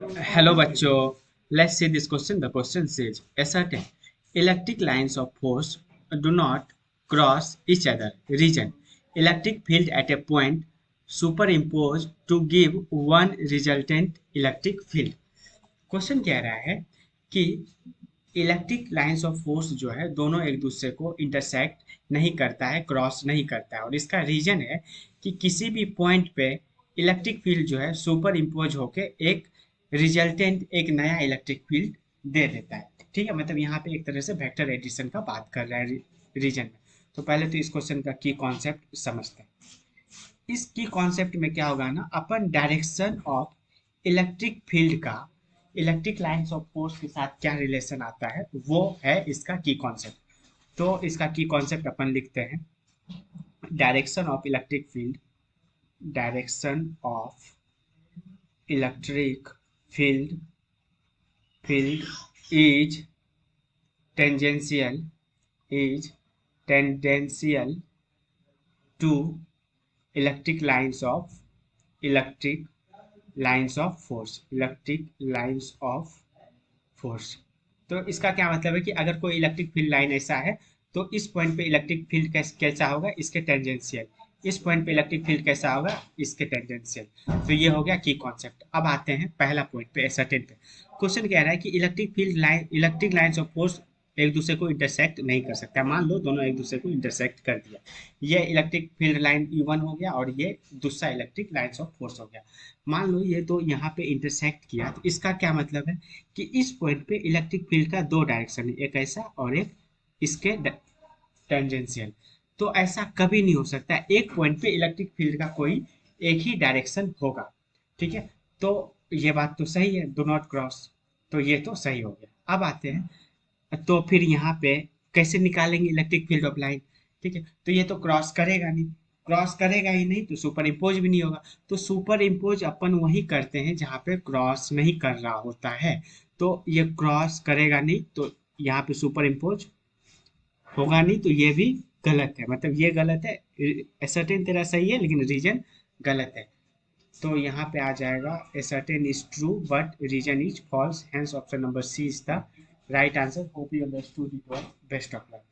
Hello bachcho, let's see this question. The question says, ascertain electric lines of force do not cross each other region. Electric field at a point superimposed to give one resultant electric field. Question कह रहा है कि electric lines of force जो है दोनों एक दूसरे को इंटरसेक्ट नहीं करता है, क्रॉस नहीं करता है, और इसका रीजन है कि किसी भी पॉइंट पे इलेक्ट्रिक फील्ड जो है सुपर इम्पोज होके एक रिजल्टेंट एक नया इलेक्ट्रिक फील्ड दे देता है। ठीक है, मतलब यहाँ पे एक तरह से वेक्टर एडिशन का बात कर रहा है रीजन में। तो पहले तो इस क्वेश्चन का की कॉन्सेप्ट समझते हैं। इस की कॉन्सेप्ट में क्या होगा ना, अपन डायरेक्शन ऑफ इलेक्ट्रिक फील्ड का इलेक्ट्रिक लाइंस ऑफ फोर्स के साथ क्या रिलेशन आता है वो है इसका की कॉन्सेप्ट। तो इसका की कॉन्सेप्ट अपन लिखते हैं, direction of electric field, direction of electric field is tangential is tendential to electric lines of electric lines of force, electric lines of force. तो इसका क्या मतलब है कि अगर कोई इलेक्ट्रिक फील्ड लाइन ऐसा है तो इस पॉइंट पे इलेक्ट्रिक फील्ड कैसा होगा, इसके टेंजेंशियल। इस पॉइंट पे इलेक्ट्रिक फील्ड कैसा होगा, इसके टेंजेंशियल। तो ये हो गया की कॉन्सेप्ट। अब आते हैं पहला पॉइंट पे, सर्टेन पे। क्वेश्चन कह रहा है कि electric field line, electric lines of force एक दूसरे को इंटरसेक्ट नहीं कर सकता। मान लो दोनों एक दूसरे को इंटरसेक्ट कर दिया, ये इलेक्ट्रिक फील्ड लाइन E1 हो गया और ये दूसरा इलेक्ट्रिक लाइंस ऑफ फोर्स हो गया। मान लो ये दो यहाँ पे इंटरसेक्ट किया, तो इसका क्या मतलब है कि इस पॉइंट पे इलेक्ट्रिक फील्ड का दो डायरेक्शन है, एक ऐसा और एक इसके टेंजेंशियल। तो ऐसा कभी नहीं हो सकता, एक पॉइंट पे इलेक्ट्रिक फील्ड का कोई एक ही डायरेक्शन होगा। ठीक है, तो ये बात तो सही है, डू नॉट क्रॉस, तो ये तो सही हो गया। अब आते हैं, तो फिर यहाँ पे कैसे निकालेंगे इलेक्ट्रिक फील्ड ऑफ लाइन। ठीक है, तो ये तो क्रॉस करेगा नहीं, क्रॉस करेगा ही नहीं तो सुपर इम्पोज भी नहीं होगा। तो सुपर इम्पोज अपन वही करते हैं जहाँ पे क्रॉस नहीं कर रहा होता है। तो ये क्रॉस करेगा नहीं तो यहाँ पे सुपर इम्पोज होगा नहीं, तो ये भी गलत है, मतलब ये गलत है। सर्टेन तेरा सही है लेकिन रीजन गलत है। तो यहाँ पे आ जाएगा assertion is true but reason is false, hence option number C is the right answer. Hope you understood it. Best of luck.